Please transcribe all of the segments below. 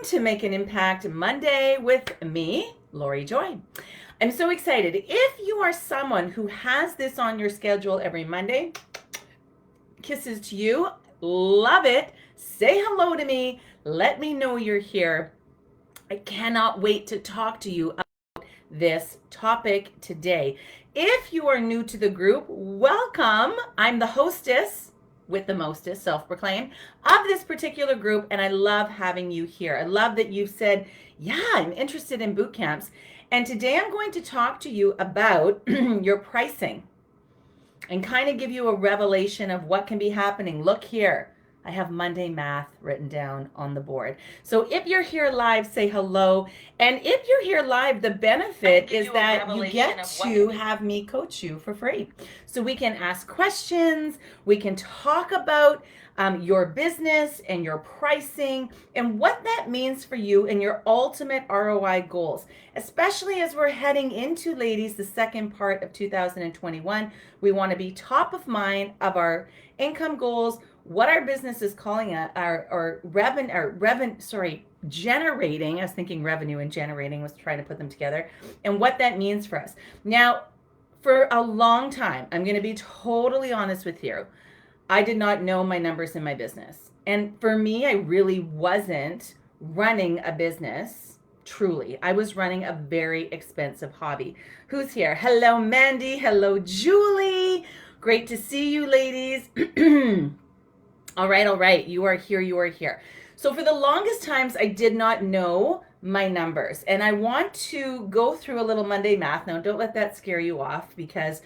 to Make an Impact Monday with me, Lori Joy. I'm so excited. If you are someone who has this on your schedule every Monday, kisses to you. Love it. Say hello to me. Let me know you're here. I cannot wait to talk to you about this topic today. If you are new to the group, welcome. I'm the hostess with the mostest, self-proclaimed, of this particular group, and I love having you here. I love that you've said, yeah, I'm interested in boot camps. And today I'm going to talk to you about your pricing and kind of give you a revelation of what can be happening. Look here. I have Monday math written down on the board. So if you're here live, say hello. And if you're here live, the benefit is that you get to have me coach you for free. So we can ask questions, we can talk about your business and your pricing and what that means for you and your ultimate ROI goals, especially as we're heading into, ladies, the second part of 2021. We want to be top of mind of our income goals, what our business is calling it, generating. I was thinking revenue and generating, was trying to put them together, and what that means for us. Now, for a long time, I'm going to be totally honest with you, I did not know my numbers in my business. And for me, I really wasn't running a business, truly. I was running a very expensive hobby. Who's here? Hello, Mandy. Hello, Julie. Great to see you, ladies. All right. You are here. So for the longest times, I did not know my numbers. And I want to go through a little Monday math. Now, don't let that scare you off, because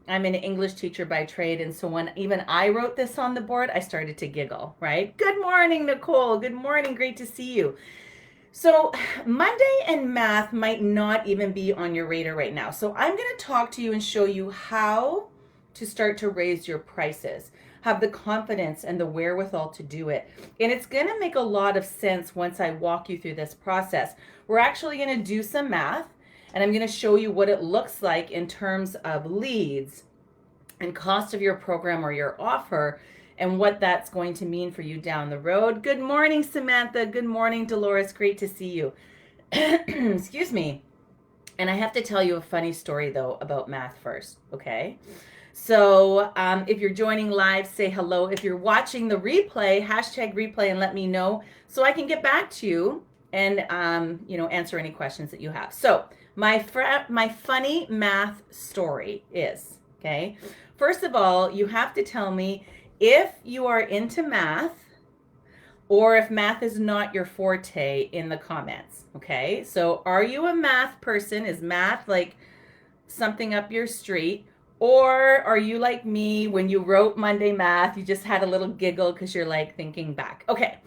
I'm an English teacher by trade. And so when even I wrote this on the board, I started to giggle, right? Good morning, Nicole. Good morning. Great to see you. So Monday and math might not even be on your radar right now. So I'm going to talk to you and show you how to start to raise your prices. Have the confidence and the wherewithal to do it. And it's going to make a lot of sense once I walk you through this process. We're actually going to do some math, and I'm going to show you what it looks like in terms of leads and cost of your program or your offer, and what that's going to mean for you down the road. Good morning, Samantha. Good morning, Dolores. Great to see you. Excuse me. And I have to tell you a funny story, though, about math first, okay? So if you're joining live, say hello. If you're watching the replay, hashtag replay and let me know so I can get back to you and answer any questions that you have. So my funny math story is, okay, first of all, you have to tell me if you are into math or if math is not your forte in the comments, okay? So are you a math person? Is math like something up your street? Or are you like me, when you wrote Monday math, you just had a little giggle because you're like thinking back? Okay,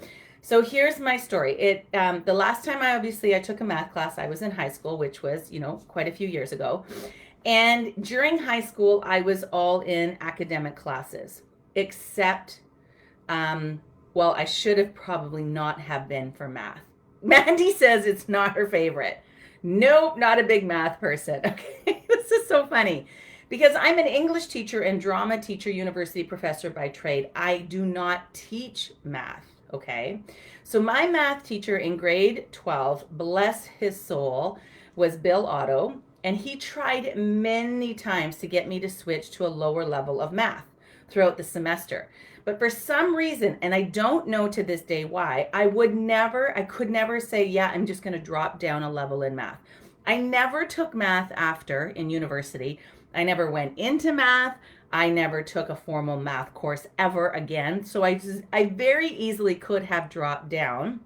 so here's my story. The last time I took a math class, I was in high school, which was, quite a few years ago. And during high school, I was all in academic classes, except, I should have probably not have been for math. Mandy says it's not her favorite. Nope, not a big math person. Okay, this is so funny. Because I'm an English teacher and drama teacher, university professor by trade, I do not teach math, okay? So my math teacher in grade 12, bless his soul, was Bill Otto, and he tried many times to get me to switch to a lower level of math throughout the semester. But for some reason, and I don't know to this day why, I could never say, yeah, I'm just gonna drop down a level in math. I never took math after in university. I never went into math. I never took a formal math course ever again. So I very easily could have dropped down.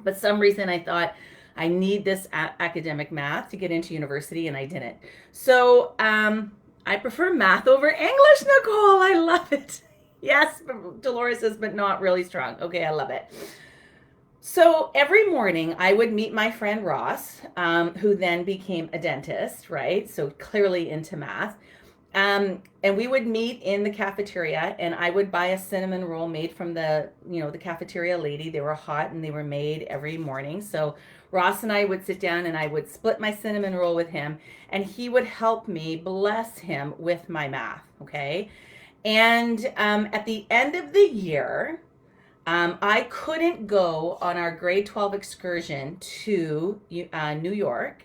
But some reason I thought I need this academic math to get into university, and I didn't. So I prefer math over English, Nicole. I love it. Yes, Dolores says, but not really strong. Okay, I love it. So every morning I would meet my friend Ross, who then became a dentist, right? So clearly into math. And we would meet in the cafeteria, and I would buy a cinnamon roll made from the cafeteria lady. They were hot and they were made every morning. So Ross and I would sit down and I would split my cinnamon roll with him, and he would help me, bless him, with my math, okay? And at the end of the year, I couldn't go on our grade 12 excursion to New York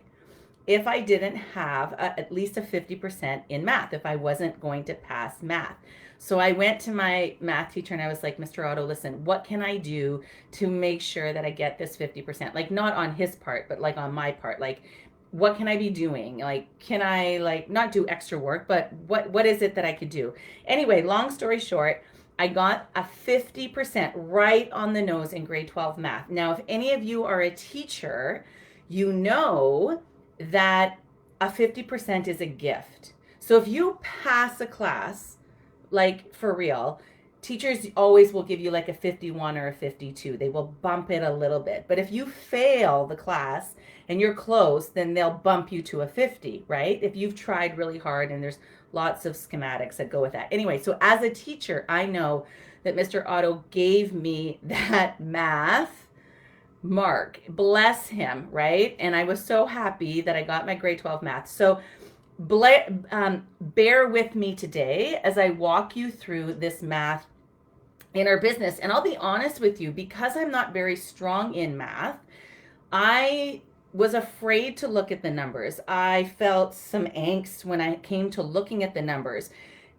if I didn't have at least a 50% in math, if I wasn't going to pass math. So I went to my math teacher and I was like, Mr. Otto, listen, what can I do to make sure that I get this 50%? Like, not on his part, but like on my part. Like, what can I be doing? Like, can I like not do extra work, but what is it that I could do? Anyway, long story short, I got a 50% right on the nose in grade 12 math. Now, if any of you are a teacher, you know that a 50% is a gift. So if you pass a class, like for real, teachers always will give you like a 51 or a 52. They will bump it a little bit. But if you fail the class and you're close, then they'll bump you to a 50, right? If you've tried really hard, and there's lots of schematics that go with that. Anyway, so as a teacher, I know that Mr. Otto gave me that math mark. Bless him, right? And I was so happy that I got my grade 12 math. So bear with me today as I walk you through this math in our business. And I'll be honest with you, because I'm not very strong in math, I was afraid to look at the numbers. I felt some angst when I came to looking at the numbers.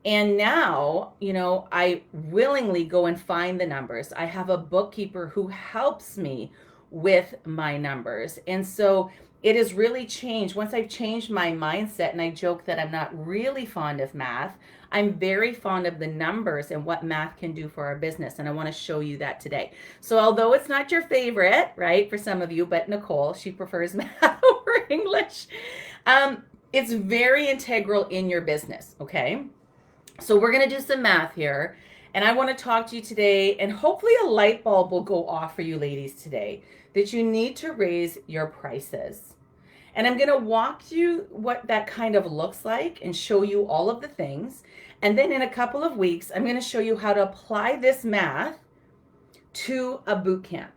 And now, I willingly go and find the numbers. I have a bookkeeper who helps me with my numbers. And so it has really changed. Once I've changed my mindset, and I joke that I'm not really fond of math, I'm very fond of the numbers and what math can do for our business. And I want to show you that today. So although it's not your favorite, right, for some of you, but Nicole, she prefers math over English. It's very integral in your business, okay? So we're going to do some math here. And I want to talk to you today, and hopefully a light bulb will go off for you ladies today, that you need to raise your prices. And I'm going to walk you what that kind of looks like and show you all of the things. And then in a couple of weeks, I'm going to show you how to apply this math to a boot camp,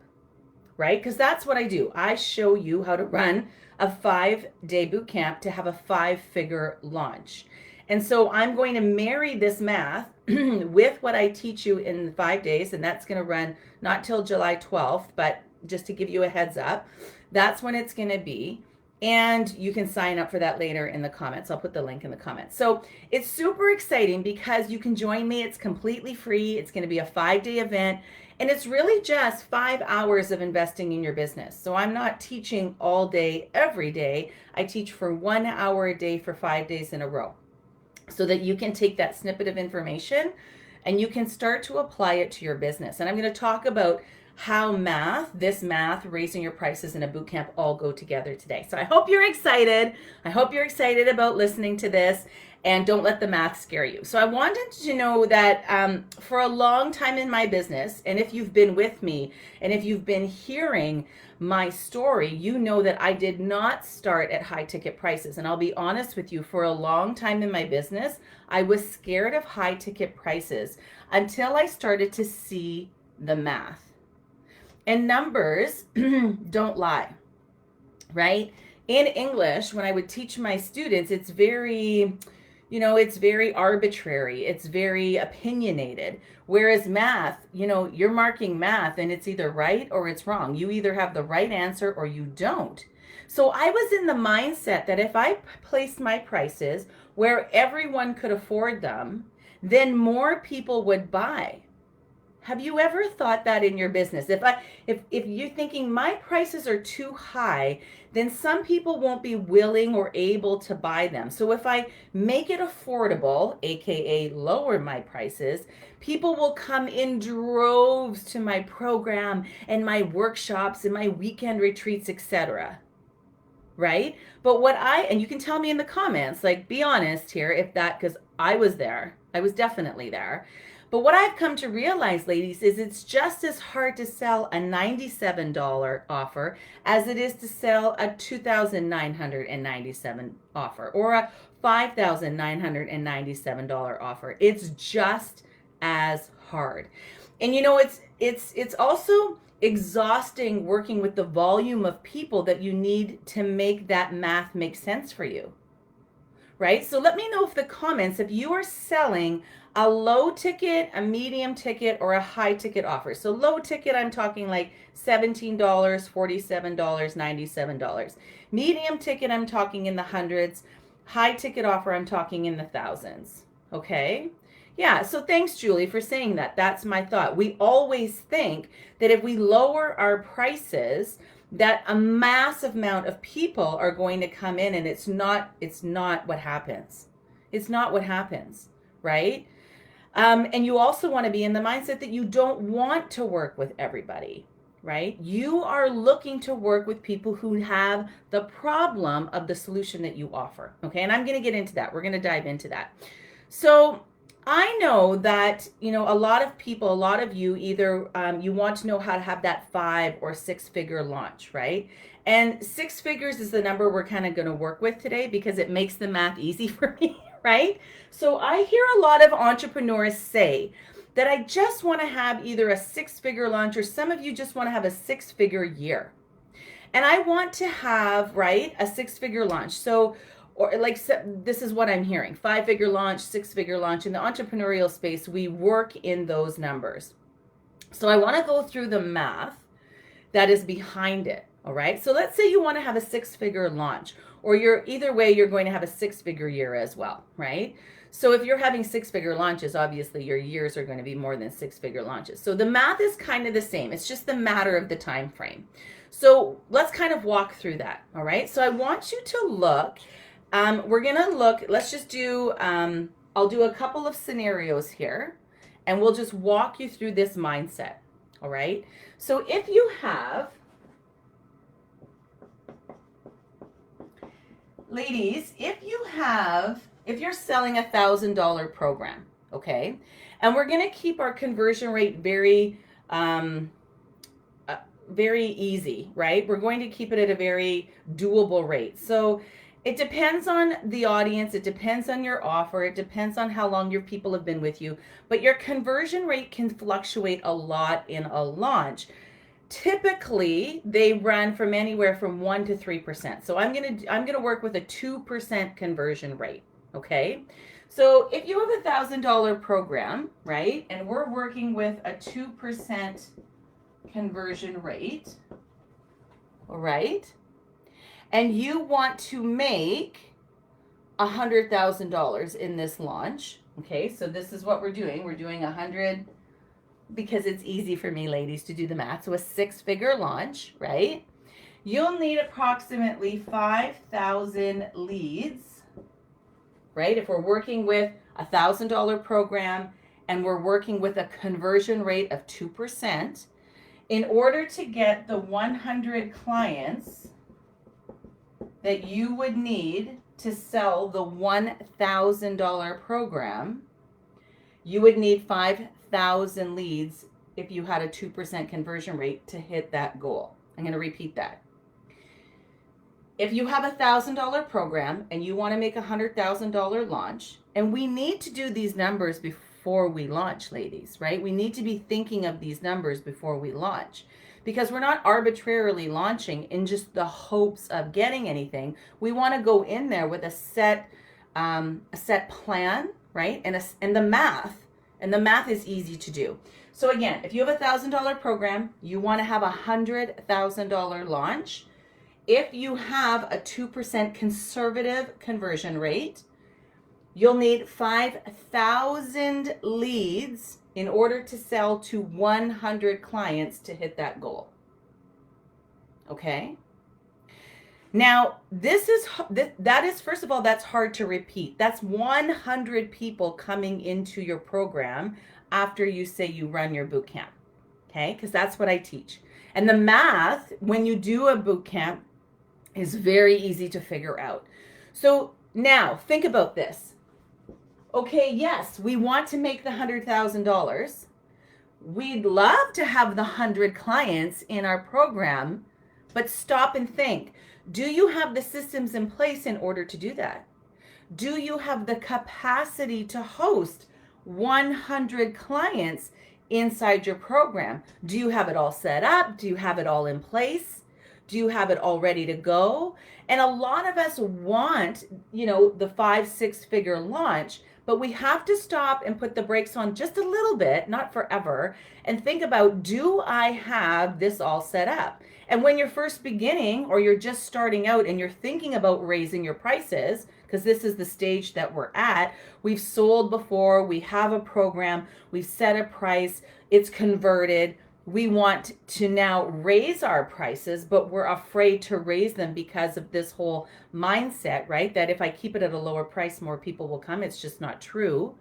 right? Because that's what I do. I show you how to run a 5-day boot camp to have a 5-figure launch. And so I'm going to marry this math with what I teach you in 5 days, and that's going to run not till July 12th, but just to give you a heads up, that's when it's going to be. And you can sign up for that later in the comments. I'll put the link in the comments. So it's super exciting because you can join me. It's completely free. It's going to be a 5-day event. And it's really just 5 hours of investing in your business. So I'm not teaching all day, every day. I teach for 1 hour a day for 5 days in a row, so that you can take that snippet of information and you can start to apply it to your business. And I'm going to talk about how this math, raising your prices, and a boot camp all go together today. So I hope you're excited. I hope you're excited about listening to this, and don't let the math scare you. So I wanted to know that for a long time in my business, and if you've been with me and if you've been hearing my story, you know that I did not start at high ticket prices. And I'll be honest with you, for a long time in my business, I was scared of high ticket prices until I started to see the math. And numbers don't lie, right? In English, when I would teach my students, it's very, it's very arbitrary. It's very opinionated. Whereas math, you're marking math and it's either right or it's wrong. You either have the right answer or you don't. So I was in the mindset that if I placed my prices where everyone could afford them, then more people would buy. Have you ever thought that in your business? If you're thinking my prices are too high, then some people won't be willing or able to buy them. So if I make it affordable, aka lower my prices, people will come in droves to my program and my workshops and my weekend retreats, etc. Right? But and you can tell me in the comments, like, be honest here, because I was there. I was definitely there. But what I've come to realize, ladies, is it's just as hard to sell a $97 offer as it is to sell a $2,997 offer or a $5,997 offer. It's just as hard. And it's also exhausting working with the volume of people that you need to make that math make sense for you. Right? So let me know if you are selling a low ticket, a medium ticket, or a high ticket offer. So low ticket, I'm talking like $17, $47, $97. Medium ticket, I'm talking in the hundreds. High ticket offer, I'm talking in the thousands. Okay? Yeah, so thanks, Julie, for saying that. That's my thought. We always think that if we lower our prices, that a massive amount of people are going to come in, and it's not what happens. It's not what happens, right? And you also want to be in the mindset that you don't want to work with everybody, right? You are looking to work with people who have the problem of the solution that you offer, okay? And I'm going to get into that. We're going to dive into that. So I know that, a lot of people, a lot of you, either you want to know how to have that 5 or 6 figure launch, right? And 6 figures is the number we're kind of going to work with today because it makes the math easy for me, right? So I hear a lot of entrepreneurs say that I just want to have either a 6 figure launch, or some of you just want to have a 6 figure year. And I want to have, right, a 6 figure launch. So, this is what I'm hearing: 5 figure launch, 6 figure launch. In the entrepreneurial space, we work in those numbers. So I want to go through the math that is behind it. All right. So let's say you want to have a 6 figure launch, or either way, you're going to have a 6 figure year as well, right? So if you're having 6 figure launches, obviously your years are going to be more than 6 figure launches. So the math is kind of the same. It's just the matter of the time frame. So let's kind of walk through that. All right. So I want you to look. We're going to look, let's just do, I'll do a couple of scenarios here, and we'll just walk you through this mindset. All right. So if you have, ladies, if you're selling $1,000 program, okay, and we're going to keep our conversion rate very easy, right? We're going to keep it at a very doable rate. So it depends on the audience. It depends on your offer. It depends on how long your people have been with you. But your conversion rate can fluctuate a lot in a launch. Typically, they run from anywhere from 1 to 3%. So I'm gonna work with a 2% conversion rate. Okay. So if you have $1,000 program, right, and we're working with a 2% conversion rate, all right, and you want to make $100,000 in this launch, okay, so this is what we're doing. We're doing 100 because it's easy for me, ladies, to do the math. So a 6 figure launch, right? You'll need approximately 5,000 leads, right? If we're working with $1,000 program and we're working with a conversion rate of 2%, in order to get the 100 clients that you would need to sell the $1,000 program, you would need 5,000 leads if you had a 2% conversion rate to hit that goal. I'm going to repeat that. If you have $1,000 program and you want to make a $100,000 launch, and we need to do these numbers before we launch, ladies, right? We need to be thinking of these numbers before we launch, because we're not arbitrarily launching in just the hopes of getting anything. We want to go in there with a set plan, right? And the math is easy to do. So again, if you have $1,000 program, you want to have a $100,000 launch. If you have a 2% conservative conversion rate, you'll need 5,000 leads in order to sell to 100 clients to hit that goal. Okay? Now, that is, first of all, that's hard to repeat. That's 100 people coming into your program after you say you run your boot camp. Okay? Because that's what I teach. And the math, when you do a boot camp, is very easy to figure out. So now think about this. Okay, yes, we want to make the $100,000. We'd love to have the 100 clients in our program, but stop and think. Do you have the systems in place in order to do that? Do you have the capacity to host 100 clients inside your program? Do you have it all set up? Do you have it all in place? Do you have it all ready to go? And a lot of us want, the 5-6 figure launch, But we have to stop and put the brakes on just a little bit, not forever, and think about, do I have this all set up? And when you're first beginning or you're just starting out and you're thinking about raising your prices, because this is the stage that we're at, we've sold before, we have a program, we've set a price, it's converted. We want to now raise our prices, but we're afraid to raise them because of this whole mindset, right? That if I keep it at a lower price, more people will come. It's just not true.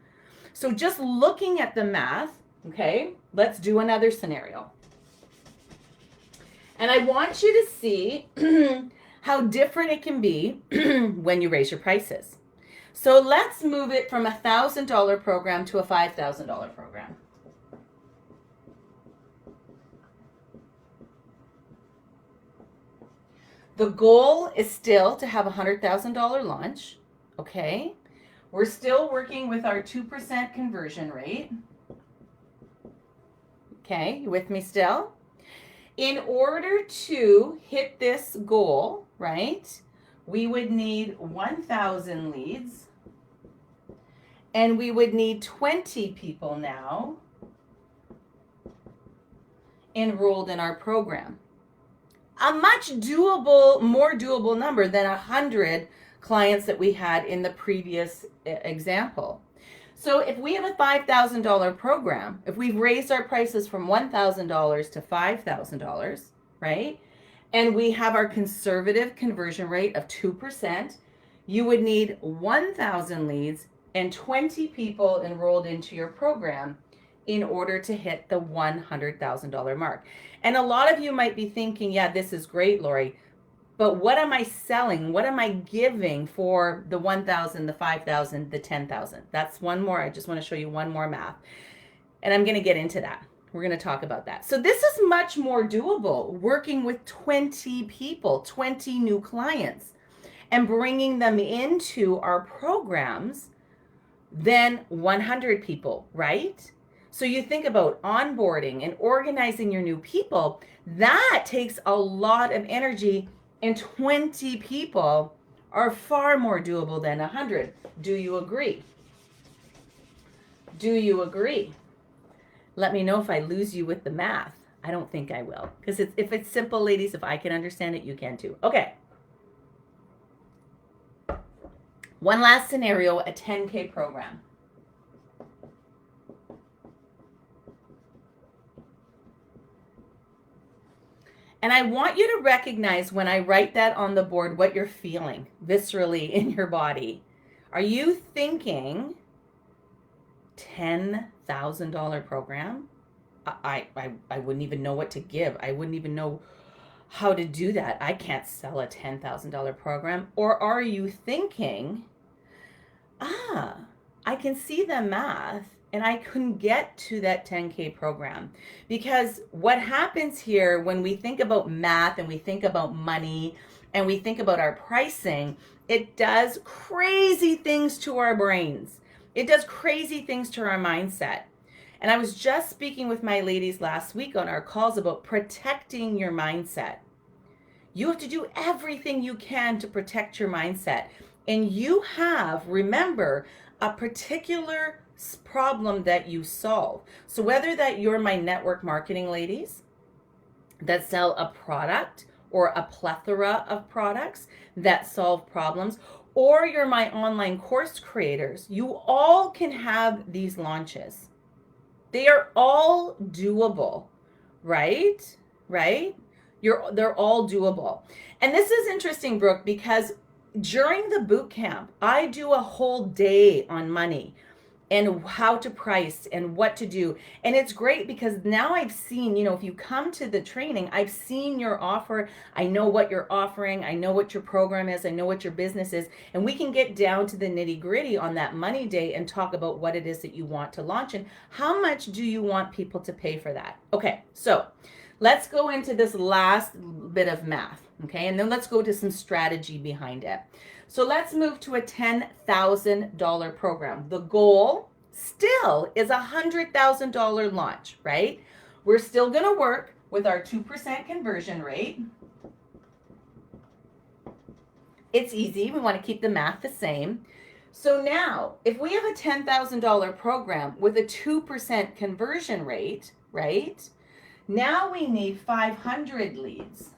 So just looking at the math, okay, let's do another scenario. And I want you to see how different it can be when you raise your prices. So let's move it from a $1,000 program to a $5,000 program. The goal is still to have a $100,000 launch, okay? We're still working with our 2% conversion rate. Okay, you with me still? In order to hit this goal, right, we would need 1,000 leads, and we would need 20 people now enrolled in our program. A much doable, more doable number than 100 clients that we had in the previous example. So if we have a $5,000 program, if we've raised our prices from $1,000 to $5,000, right? And we have our conservative conversion rate of 2%, you would need 1,000 leads and 20 people enrolled into your program in order to hit the $100,000 mark. And a lot of you might be thinking, yeah, this is great, Lori, but what am I selling? What am I giving for the 1,000, the 5,000, the 10,000? That's one more. I just want to show you one more math. And I'm going to get into that. We're going to talk about that. So this is much more doable, working with 20 people, 20 new clients, and bringing them into our programs than 100 people, right? So you think about onboarding and organizing your new people, that takes a lot of energy, and 20 people are far more doable than 100. Do you agree? Do you agree? Let me know if I lose you with the math. I don't think I will, because if it's simple, ladies, if I can understand it, you can too. Okay. One last scenario, a 10K program. And I want you to recognize when I write that on the board what you're feeling viscerally in your body. Are you thinking $10,000 program? I wouldn't even know what to give. I wouldn't even know how to do that. I can't sell a $10,000 program. Or are you thinking, I can see the math and I couldn't get to that 10K program? Because what happens here when we think about math and we think about money and we think about our pricing, it does crazy things to our brains. It does crazy things to our mindset. And I was just speaking with my ladies last week on our calls about protecting your mindset. You have to do everything you can to protect your mindset. And you have, remember, a particular problem that you solve. So whether that you're my network marketing ladies that sell a product or a plethora of products that solve problems, or you're my online course creators, you all can have these launches. They are all doable, right? Right? They're all doable. And this is interesting, Brooke, because during the boot camp, I do a whole day on money and how to price and what to do. And it's great because now I've seen, if you come to the training, I've seen your offer. I know what you're offering. I know what your program is. I know what your business is. And we can get down to the nitty gritty on that money day and talk about what it is that you want to launch and how much do you want people to pay for that. Okay, so let's go into this last bit of math, okay? And then let's go to some strategy behind it. So let's move to a $10,000 program. The goal still is a $100,000 launch, right? We're still going to work with our 2% conversion rate. It's easy. We want to keep the math the same. So now, if we have a $10,000 program with a 2% conversion rate, right? Now we need 500 leads.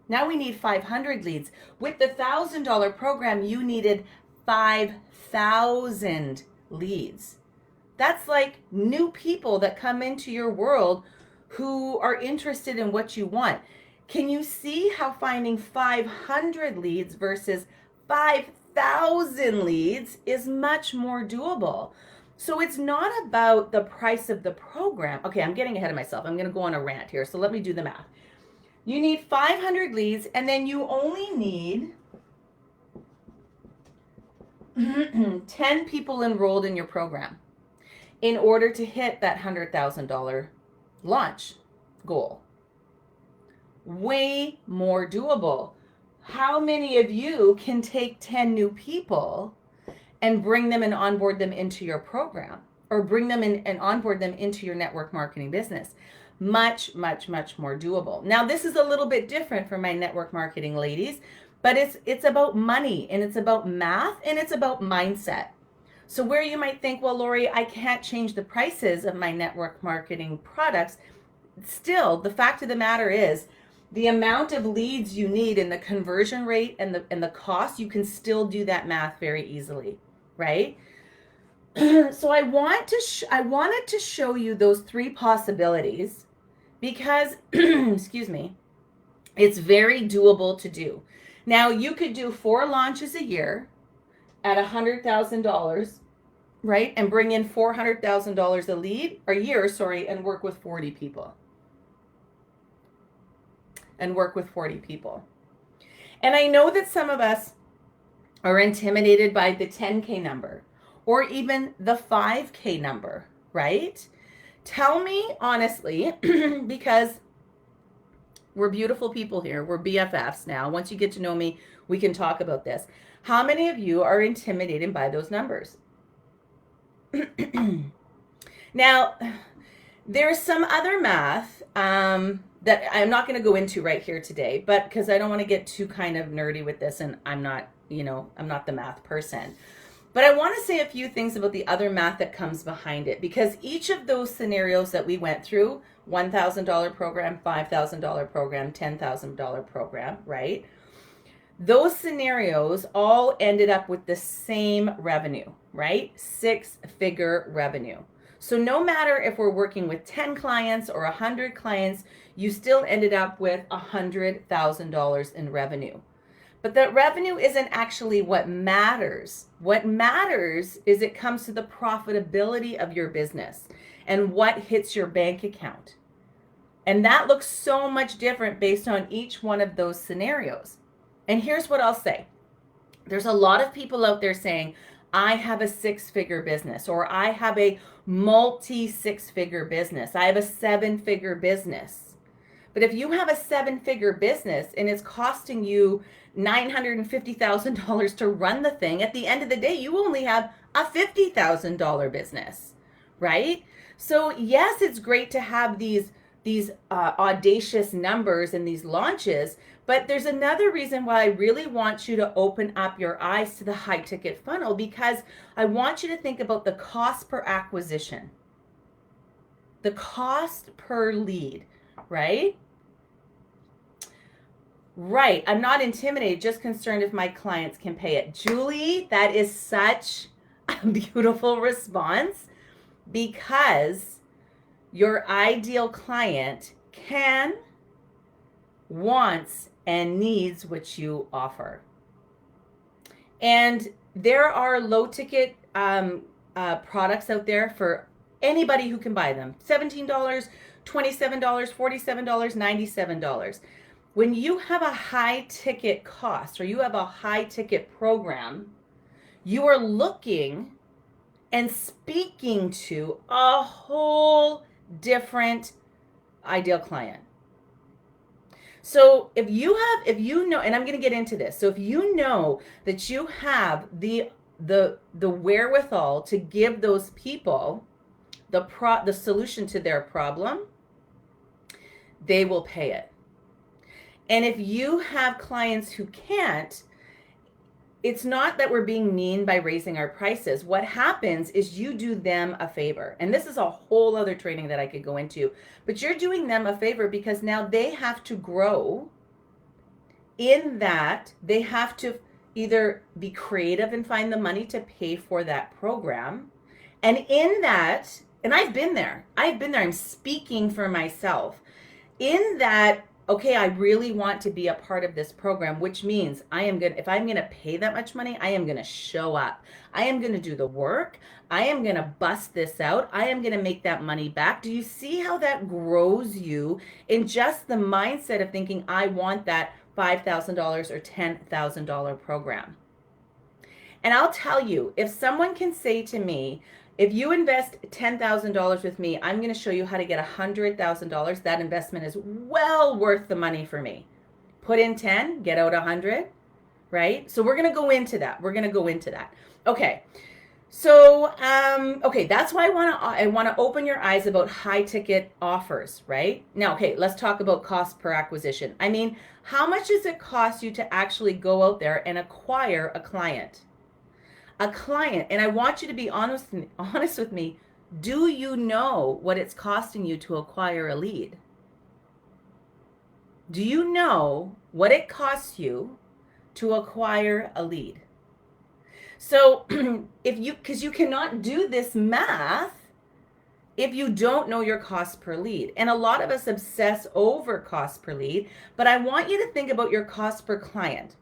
Now we need 500 leads. With the $1,000 program, you needed 5,000 leads. That's like new people that come into your world who are interested in what you want. Can you see how finding 500 leads versus 5,000 leads is much more doable? So it's not about the price of the program. Okay, I'm getting ahead of myself. I'm going to go on a rant here. So let me do the math. You need 500 leads, and then you only need 10 people enrolled in your program in order to hit that $100,000 launch goal. Way more doable. How many of you can take 10 new people and bring them and onboard them into your program, or bring them in and onboard them into your network marketing business? Much, much, much more doable. Now, this is a little bit different for my network marketing ladies, but it's about money, and it's about math, and it's about mindset. So where you might think, well, Lori, I can't change the prices of my network marketing products. Still, the fact of the matter is, the amount of leads you need and the conversion rate and the cost, you can still do that math very easily, right? So I wanted to show you those three possibilities because, excuse me, it's very doable to do. Now, you could do 4 launches a year at $100,000, right? And bring in $400,000 a year, and work with 40 people. And I know that some of us are intimidated by the 10K number or even the 5K number, right? Tell me honestly, because we're beautiful people here. We're BFFs now. Once you get to know me, we can talk about this. How many of you are intimidated by those numbers? Now, there's some other math that I'm not going to go into right here today, but because I don't want to get too kind of nerdy with this, and I'm not the math person. But I want to say a few things about the other math that comes behind it, because each of those scenarios that we went through, $1,000 program, $5,000 program, $10,000 program, right? Those scenarios all ended up with the same revenue, right? 6-figure revenue. So no matter if we're working with 10 clients or 100 clients, you still ended up with $100,000 in revenue. But that revenue isn't actually what matters. What matters is it comes to the profitability of your business and what hits your bank account. And that looks so much different based on each one of those scenarios. And here's what I'll say. There's a lot of people out there saying, I have a 6-figure business, or I have a multi-6-figure business. I have a 7-figure business. But if you have a 7-figure business and it's costing you $950,000 to run the thing, at the end of the day, you only have a $50,000 business, right? So yes, it's great to have these audacious numbers and these launches, but there's another reason why I really want you to open up your eyes to the high ticket funnel, because I want you to think about the cost per acquisition, the cost per lead, right? Right. I'm not intimidated, just concerned if my clients can pay it. Julie, that is such a beautiful response, because your ideal client can, wants, and needs what you offer. And there are low ticket products out there for anybody who can buy them. $17, $27, $47, $97. When you have a high ticket cost, or you have a high ticket program, you are looking and speaking to a whole different ideal client. So if you know, and I'm going to get into this. So if you know that you have the wherewithal to give those people the solution to their problem, they will pay it. And if you have clients who can't, it's not that we're being mean by raising our prices. What happens is you do them a favor. And this is a whole other training that I could go into. But you're doing them a favor because now they have to grow, in that they have to either be creative and find the money to pay for that program. And in that, and I've been there, I'm speaking for myself. In that, okay, I really want to be a part of this program, which means if I'm gonna pay that much money, I am gonna show up. I am gonna do the work. I am gonna bust this out. I am gonna make that money back. Do you see how that grows you in just the mindset of thinking, I want that $5,000 or $10,000 program? And I'll tell you, if someone can say to me, if you invest $10,000 with me, I'm going to show you how to get $100,000. That investment is well worth the money for me. Put in 10, get out 100, right? So we're going to go into that. Okay. So, okay, that's why I want to open your eyes about high ticket offers, right? Now, okay, let's talk about cost per acquisition. I mean, how much does it cost you to actually go out there and acquire a client? And I want you to be honest with me. Do you know what it's costing you to acquire a lead? Do you know what it costs you to acquire a lead? So because you cannot do this math if you don't know your cost per lead. And a lot of us obsess over cost per lead, but I want you to think about your cost per client.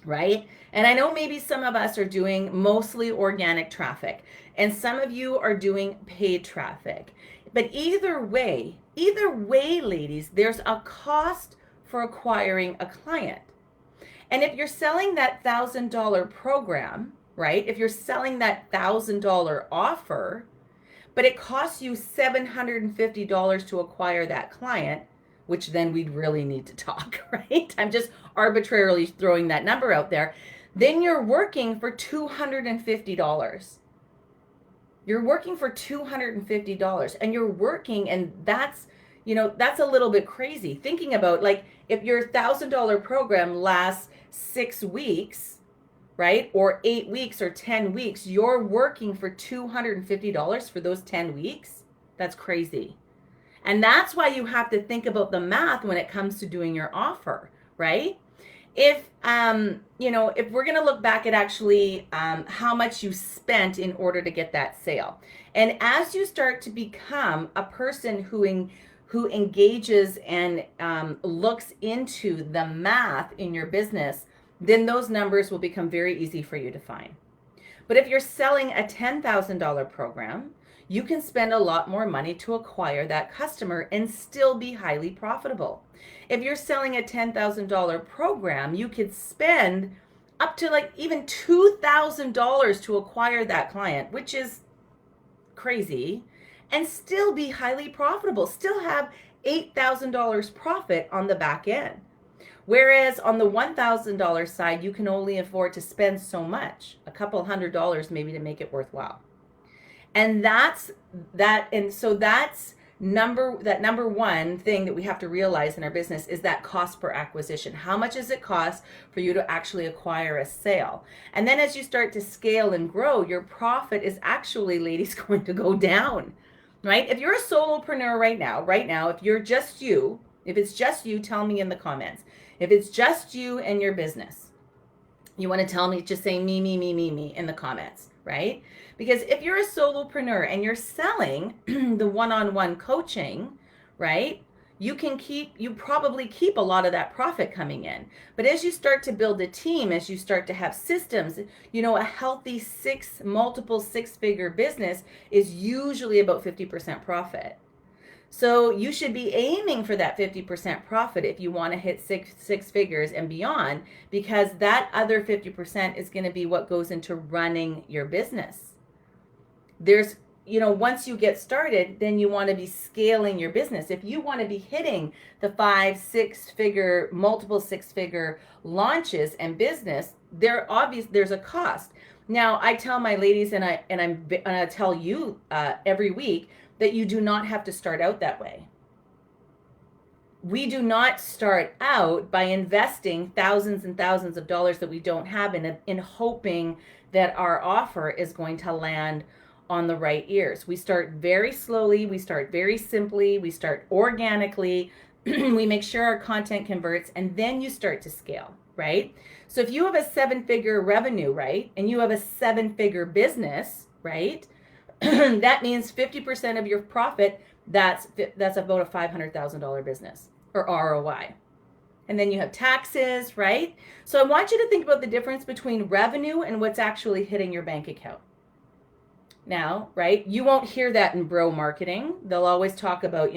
Right? And I know maybe some of us are doing mostly organic traffic and some of you are doing paid traffic. But either way, ladies, there's a cost for acquiring a client. And if you're selling that $1,000 program, right? If you're selling that $1,000 offer, but it costs you $750 to acquire that client, which then we'd really need to talk, right? I'm just arbitrarily throwing that number out there. Then you're working for $250. You're working for $250 and you're working, and that's a little bit crazy. Thinking about, like, if your $1,000 program lasts 6 weeks, right? Or 8 weeks or 10 weeks, you're working for $250 for those 10 weeks. That's crazy. And that's why you have to think about the math when it comes to doing your offer, right? If we're going to look back at actually how much you spent in order to get that sale. And as you start to become a person who engages and looks into the math in your business, then those numbers will become very easy for you to find. But if you're selling a $10,000 program, you can spend a lot more money to acquire that customer and still be highly profitable. If you're selling a $10,000 program, you could spend up to like even $2,000 to acquire that client, which is crazy, and still be highly profitable, still have $8,000 profit on the back end. Whereas on the $1,000 side, you can only afford to spend so much, a couple $100 maybe to make it worthwhile. And that's number one thing that we have to realize in our business is that cost per acquisition. How much does it cost for you to actually acquire a sale? And then as you start to scale and grow, your profit is actually, ladies, going to go down, right? If you're a solopreneur right now, if it's just you, tell me in the comments. If it's just you and your business, you want to tell me, just say me in the comments, right? Because if you're a solopreneur and you're selling the one-on-one coaching, right, you probably keep a lot of that profit coming in. But as you start to build a team, as you start to have systems, a healthy multiple six-figure business is usually about 50% profit. So you should be aiming for that 50% profit if you want to hit six figures and beyond, because that other 50% is going to be what goes into running your business. There's, once you get started, then you want to be scaling your business. If you want to be hitting the 5-6 figure, multiple 6-figure launches and business, there's a cost. Now, I tell my ladies and I tell you every week that you do not have to start out that way. We do not start out by investing thousands and thousands of dollars that we don't have in hoping that our offer is going to land on the right ears. We start very slowly, we start very simply, we start organically, we make sure our content converts, and then you start to scale, right? So if you have a 7-figure revenue, right, and you have a 7-figure business, right, that means 50% of your profit, that's about a $500,000 business or ROI. And then you have taxes, right? So I want you to think about the difference between revenue and what's actually hitting your bank account. Now, right, you won't hear that in bro marketing. They'll always talk about,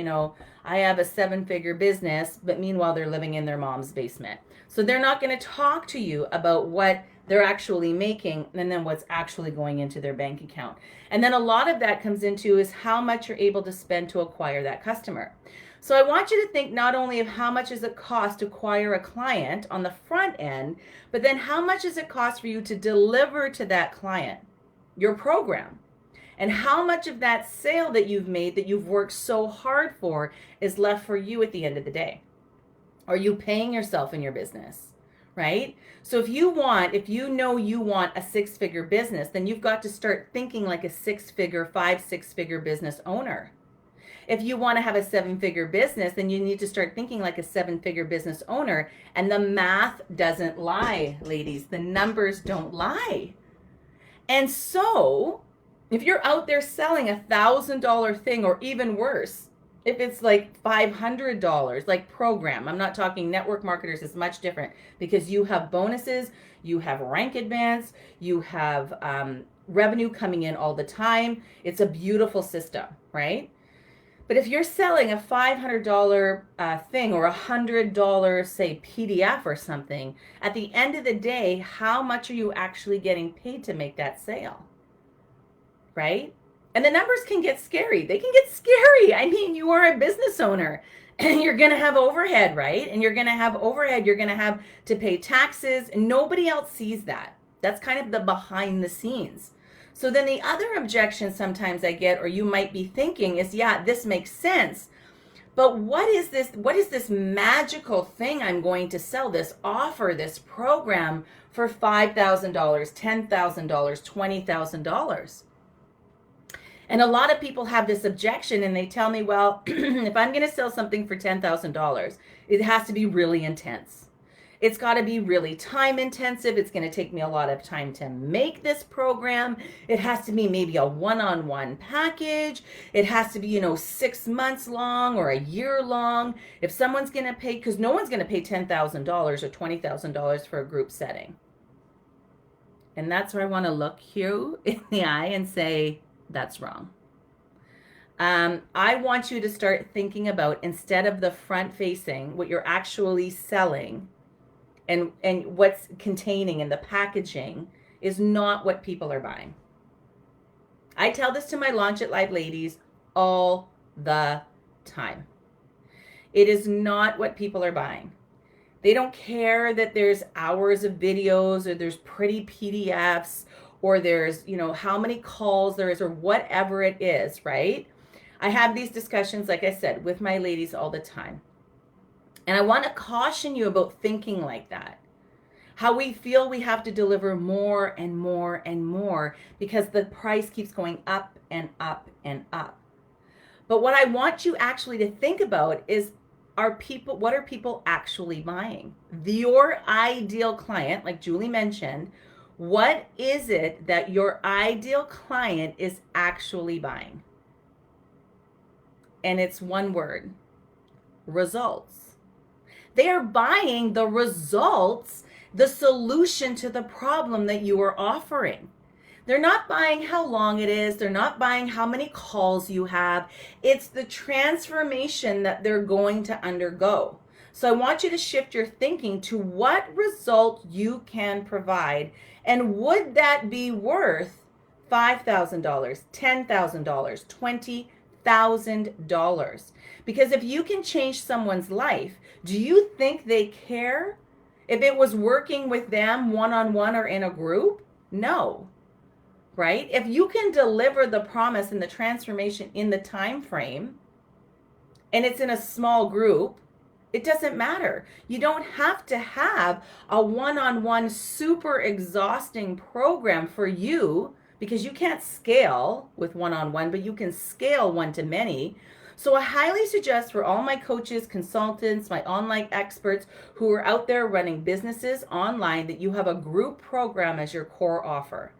I have a 7-figure business, but meanwhile they're living in their mom's basement. So they're not going to talk to you about what they're actually making and then what's actually going into their bank account. And then a lot of that comes into is how much you're able to spend to acquire that customer. So I want you to think not only of how much does it cost to acquire a client on the front end, but then how much does it cost for you to deliver to that client your program? And how much of that sale that you've made, that you've worked so hard for, is left for you at the end of the day? Are you paying yourself in your business, right? So if you know you want a 6-figure business, then you've got to start thinking like a 6-figure, 5-6-figure business owner. If you want to have a 7-figure business, then you need to start thinking like a 7-figure business owner. And the math doesn't lie, ladies. The numbers don't lie. And so if you're out there selling $1,000 thing, or even worse, if it's like $500, like program, I'm not talking network marketers, it's much different because you have bonuses, you have rank advance, you have revenue coming in all the time. It's a beautiful system, right? But if you're selling a $500 thing or $100, say, PDF or something, at the end of the day, how much are you actually getting paid to make that sale? Right? And the numbers can get scary. They can get scary. I mean, you are a business owner and you're going to have overhead, right? And you're going to have overhead. You're going to have to pay taxes, and nobody else sees that. That's kind of the behind the scenes. So then the other objection sometimes I get, or you might be thinking, is, yeah, this makes sense. But what is this magical thing I'm going to sell, this offer, this program for $5,000, $10,000, $20,000? And a lot of people have this objection, and they tell me, well, if I'm going to sell something for $10,000, it has to be really intense. It's got to be really time intensive. It's going to take me a lot of time to make this program. It has to be maybe a one-on-one package. It has to be, 6 months long or a year long. If someone's going to pay, because no one's going to pay $10,000 or $20,000 for a group setting. And that's where I want to look you in the eye and say, that's wrong. I want you to start thinking about, instead of the front facing, what you're actually selling and what's containing in the packaging is not what people are buying. I tell this to my Launch It Live ladies all the time. It is not what people are buying. They don't care that there's hours of videos, or there's pretty PDFs, or there's, how many calls there is, or whatever it is, right? I have these discussions, like I said, with my ladies all the time. And I want to caution you about thinking like that. How we feel we have to deliver more and more and more because the price keeps going up and up and up. But what I want you actually to think about is, what are people actually buying? Your ideal client, like Julie mentioned, what is it that your ideal client is actually buying? And it's one word: results. They are buying the results, the solution to the problem that you are offering. They're not buying how long it is. They're not buying how many calls you have. It's the transformation that they're going to undergo. So I want you to shift your thinking to what result you can provide. And would that be worth $5,000, $10,000, $20,000? Because if you can change someone's life, do you think they care if it was working with them one-on-one or in a group? No. Right? If you can deliver the promise and the transformation in the time frame, and it's in a small group, It doesn't matter. You don't have to have a one-on-one super exhausting program for you, because you can't scale with one-on-one, but you can scale one-to-many. So I highly suggest for all my coaches, consultants, my online experts who are out there running businesses online, that you have a group program as your core offer.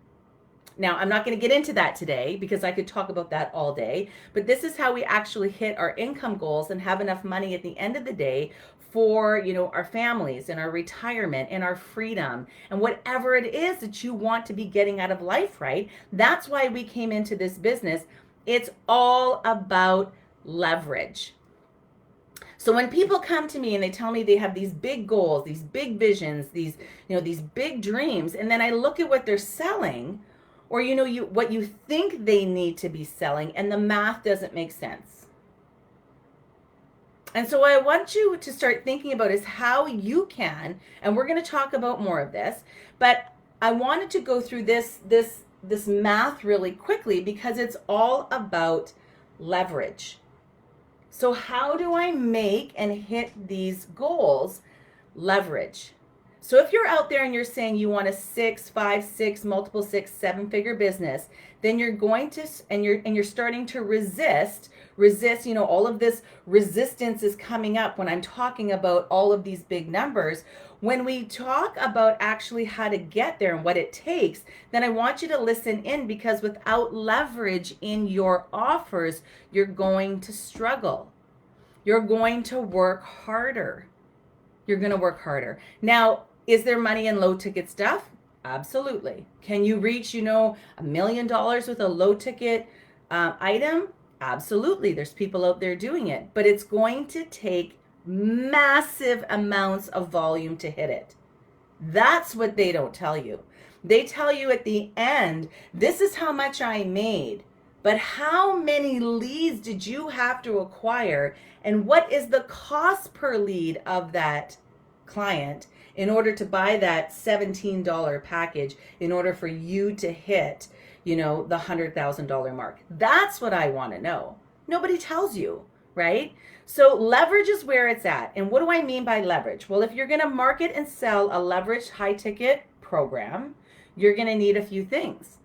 Now, I'm not going to get into that today because I could talk about that all day, but this is how we actually hit our income goals and have enough money at the end of the day for, our families and our retirement and our freedom and whatever it is that you want to be getting out of life, right? That's why we came into this business. It's all about leverage. So when people come to me and they tell me they have these big goals, these big visions, these big dreams, and then I look at what they're selling, or what you think they need to be selling, and the math doesn't make sense. And so what I want you to start thinking about is how you can, and we're going to talk about more of this, but I wanted to go through this math really quickly because it's all about leverage. So how do I make and hit these goals? Leverage. So if you're out there and you're saying you want a 6, 5, 6, multiple 6, 7-figure business, then you're going to, and you're starting to resist, all of this resistance is coming up when I'm talking about all of these big numbers. When we talk about actually how to get there and what it takes, then I want you to listen in, because without leverage in your offers, you're going to struggle. You're going to work harder. You're going to work harder. Now, is there money in low ticket stuff? Absolutely. Can you reach, $1 million with a low ticket item? Absolutely. There's people out there doing it, but it's going to take massive amounts of volume to hit it. That's what they don't tell you. They tell you at the end, this is how much I made, but how many leads did you have to acquire, and what is the cost per lead of that client in order to buy that $17 package in order for you to hit, the $100,000 mark? That's what I want to know. Nobody tells you, right? So leverage is where it's at. And what do I mean by leverage? Well, if you're going to market and sell a leveraged high ticket program, you're going to need a few things.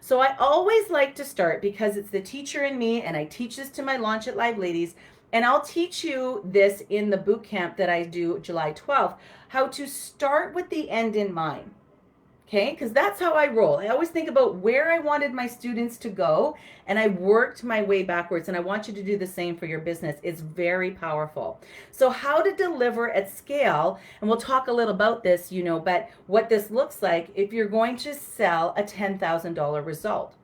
So I always like to start, because it's the teacher in me, and I teach this to my Launch It Live ladies, and I'll teach you this in the boot camp that I do July 12th, how to start with the end in mind. Okay, because that's how I roll. I always think about where I wanted my students to go, and I worked my way backwards, and I want you to do the same for your business. It's very powerful. So how to deliver at scale, and we'll talk a little about this, but what this looks like if you're going to sell a $10,000 result.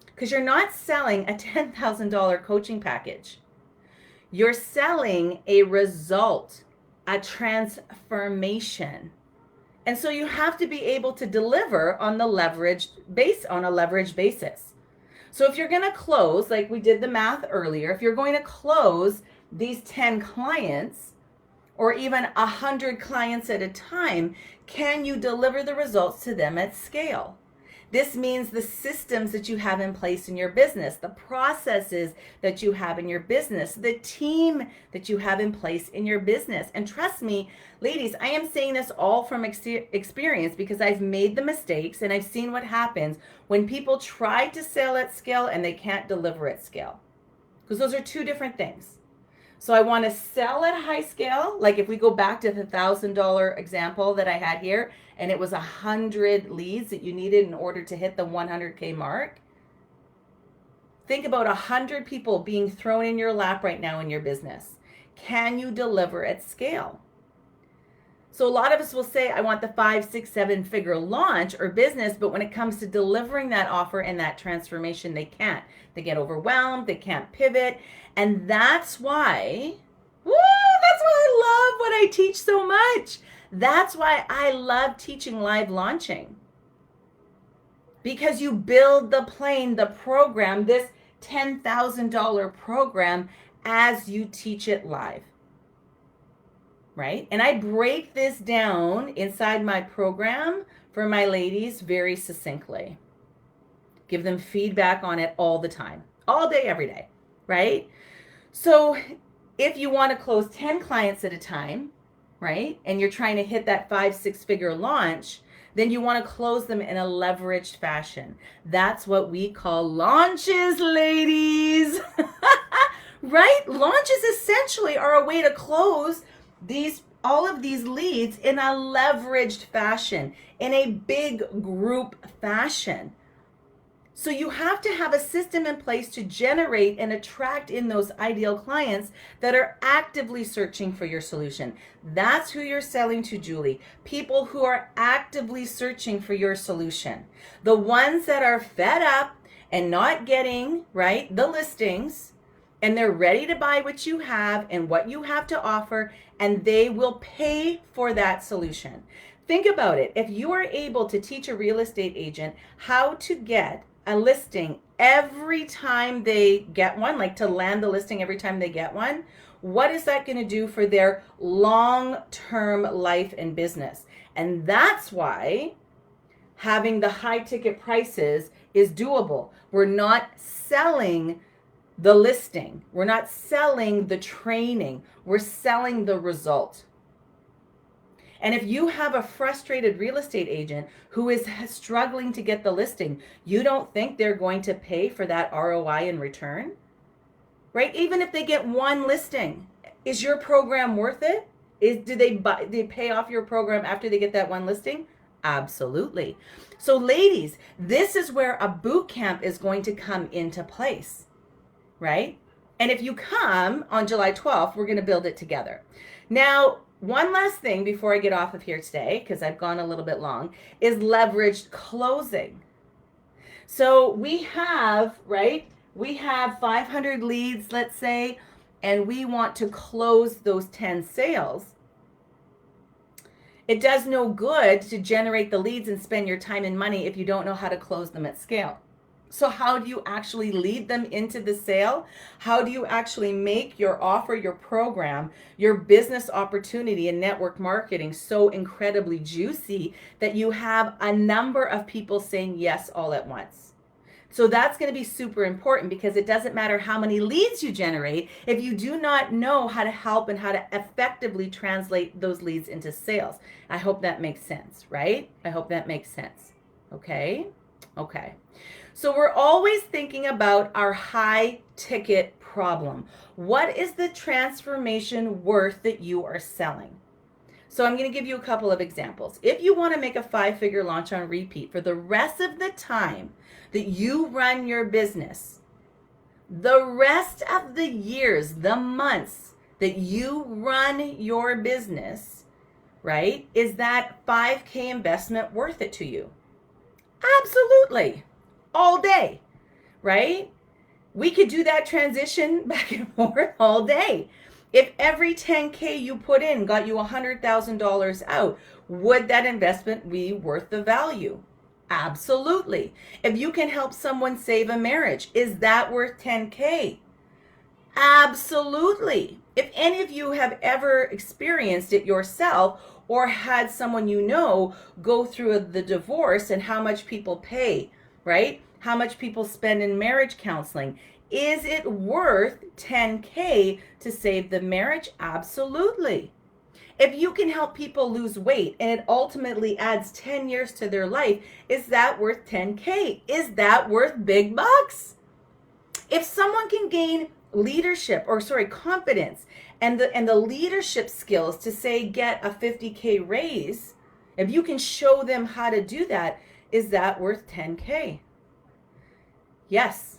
Because you're not selling a $10,000 coaching package. You're selling a result, a transformation. And so you have to be able to deliver on a leveraged basis. So if you're going to close, like we did the math earlier, if you're going to close these 10 clients or even 100 clients at a time, can you deliver the results to them at scale? This means the systems that you have in place in your business, the processes that you have in your business, the team that you have in place in your business. And trust me, ladies, I am saying this all from experience, because I've made the mistakes and I've seen what happens when people try to sell at scale and they can't deliver at scale. Because those are two different things. So I want to sell at high scale. Like if we go back to the $1,000 example that I had here, and it was 100 leads that you needed in order to hit the 100K mark. Think about 100 people being thrown in your lap right now in your business. Can you deliver at scale? So a lot of us will say, I want the 5, 6, 7-figure launch or business, but when it comes to delivering that offer and that transformation, they can't. They get overwhelmed, they can't pivot. And that's why I love what I teach so much. That's why I love teaching live launching. Because you build the plane, the program, this $10,000 program, as you teach it live. Right? And I break this down inside my program for my ladies very succinctly. Give them feedback on it all the time, all day, every day, right? So if you want to close 10 clients at a time, right, and you're trying to hit that 5-6 figure launch, then you want to close them in a leveraged fashion. That's what we call launches, ladies. Right? Launches essentially are a way to close all of these leads in a leveraged fashion, in a big group fashion. So you have to have a system in place to generate and attract in those ideal clients that are actively searching for your solution. That's who you're selling to, Julie. People who are actively searching for your solution. The ones that are fed up and not getting, right, the listings, and they're ready to buy what you have and what you have to offer, and they will pay for that solution. Think about it. If you are able to teach a real estate agent how to get a listing every time they get one, like to land the listing every time they get one, what is that going to do for their long-term life and business? And that's why having the high ticket prices is doable. We're not selling the listing. We're not selling the training. We're selling the result. And if you have a frustrated real estate agent who is struggling to get the listing, you don't think they're going to pay for that ROI in return? Right? Even if they get one listing, is your program worth it? Do they pay off your program after they get that one listing? Absolutely. So ladies, this is where a boot camp is going to come into place, right? And if you come on July 12th, we're going to build it together. Now, one last thing before I get off of here today, because I've gone a little bit long, is leveraged closing. So we have, right, we have 500 leads, let's say, and we want to close those 10 sales. It does no good to generate the leads and spend your time and money if you don't know how to close them at scale. So how do you actually lead them into the sale? How do you actually make your offer, your program, your business opportunity and network marketing so incredibly juicy that you have a number of people saying yes all at once? So that's going to be super important, because it doesn't matter how many leads you generate if you do not know how to help and how to effectively translate those leads into sales. I hope that makes sense, right? I hope that makes sense. Okay? Okay. So we're always thinking about our high ticket problem. What is the transformation worth that you are selling? So I'm going to give you a couple of examples. If you want to make a 5-figure launch on repeat for the rest of the time that you run your business, the rest of the years, the months that you run your business, right, is that 5K investment worth it to you? Absolutely. All day, right? We could do that transition back and forth all day. If every 10K you put in got you $100,000 out, would that investment be worth the value? Absolutely. If you can help someone save a marriage, is that worth 10K? Absolutely. If any of you have ever experienced it yourself or had someone you know go through the divorce and how much people pay, right? How much people spend in marriage counseling. Is it worth 10K to save the marriage? Absolutely. If you can help people lose weight and it ultimately adds 10 years to their life, is that worth 10K? Is that worth big bucks? If someone can gain confidence and the leadership skills to say get a 50K raise, if you can show them how to do that, is that worth 10K? Yes.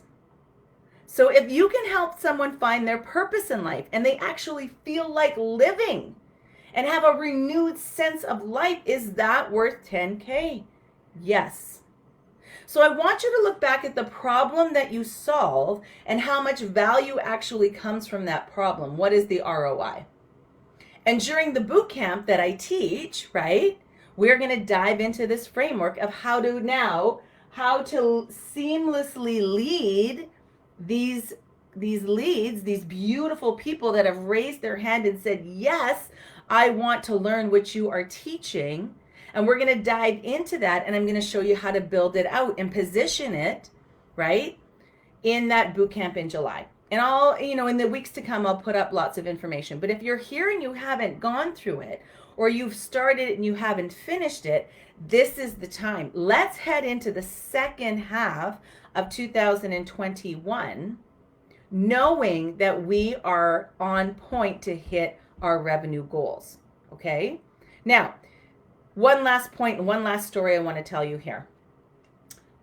So if you can help someone find their purpose in life and they actually feel like living and have a renewed sense of life, is that worth 10K? Yes. So I want you to look back at the problem that you solve and how much value actually comes from that problem. What is the ROI? And during the boot camp that I teach, right, we're going to dive into this framework of how to seamlessly lead these leads, these beautiful people that have raised their hand and said, yes, I want to learn what you are teaching. And we're going to dive into that, and I'm going to show you how to build it out and position it, right, in that boot camp in July. And I'll, in the weeks to come, I'll put up lots of information. But if you're here and you haven't gone through it, or you've started it and you haven't finished it, this is the time. Let's head into the second half of 2021, knowing that we are on point to hit our revenue goals. Okay? Now, one last point and one last story I want to tell you here.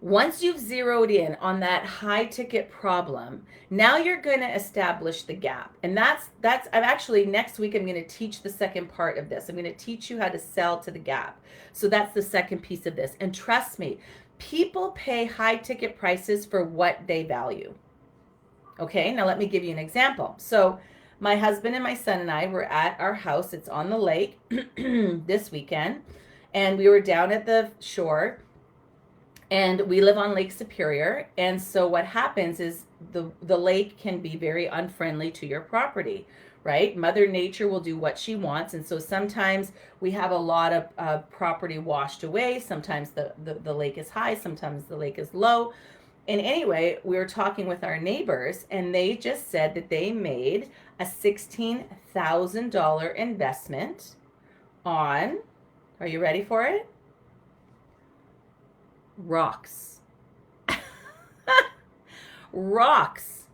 Once you've zeroed in on that high ticket problem, now you're going to establish the gap. And that's I'm actually, next week I'm going to teach the second part of this. I'm going to teach you how to sell to the gap. So that's the second piece of this. And trust me, people pay high ticket prices for what they value. Okay, now let me give you an example. So my husband and my son and I were at our house. It's on the lake this weekend. And we were down at the shore. And we live on Lake Superior. And so what happens is the lake can be very unfriendly to your property, right? Mother Nature will do what she wants. And so sometimes we have a lot of property washed away. Sometimes the lake is high. Sometimes the lake is low. And anyway, we were talking with our neighbors, and they just said that they made a $16,000 investment on, are you ready for it? Rocks. Rocks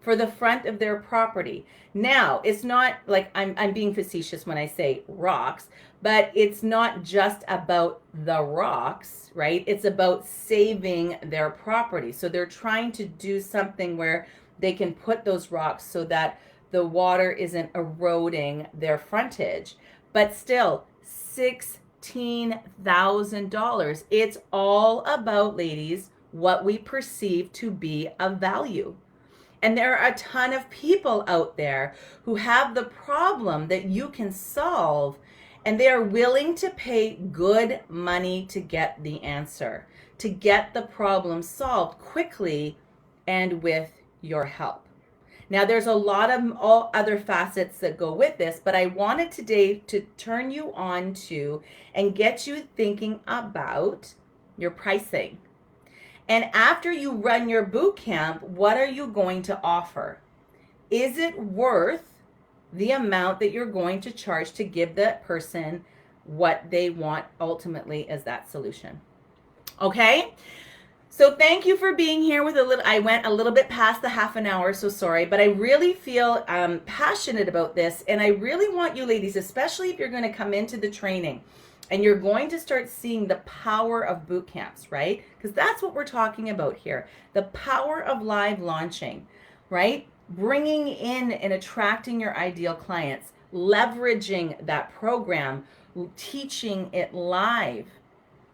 for the front of their property. Now, it's not like I'm being facetious when I say rocks, but it's not just about the rocks, right? It's about saving their property. So they're trying to do something where they can put those rocks so that the water isn't eroding their frontage. But still, $16,000. It's all about, ladies, what we perceive to be of value. And there are a ton of people out there who have the problem that you can solve, and they are willing to pay good money to get the answer, to get the problem solved quickly and with your help. Now, there's a lot of all other facets that go with this, but I wanted today to turn you on to and get you thinking about your pricing. And after you run your boot camp, what are you going to offer? Is it worth the amount that you're going to charge to give that person what they want ultimately as that solution? Okay? So thank you for being here with I went a little bit past the half an hour, so sorry, but I really feel passionate about this, and I really want you ladies, especially if you're going to come into the training and you're going to start seeing the power of boot camps, right? Because that's what we're talking about here. The power of live launching, right? Bringing in and attracting your ideal clients, leveraging that program, teaching it live,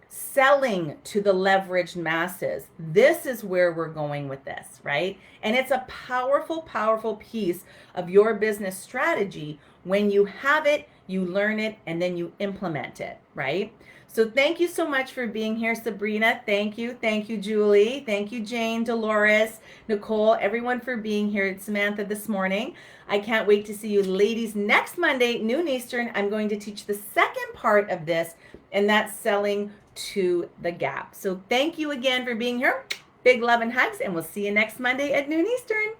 selling to the leveraged masses. This is where we're going with this, right? And it's a powerful, powerful piece of your business strategy. When you have it, you learn it, and then you implement it, right? So thank you so much for being here, Sabrina. Thank you. Thank you, Julie. Thank you, Jane, Dolores, Nicole, everyone for being here, Samantha this morning. I can't wait to see you ladies next Monday, noon Eastern. I'm going to teach the second part of this, and that's selling to the gap. So thank you again for being here. Big love and hugs, and we'll see you next Monday at noon Eastern.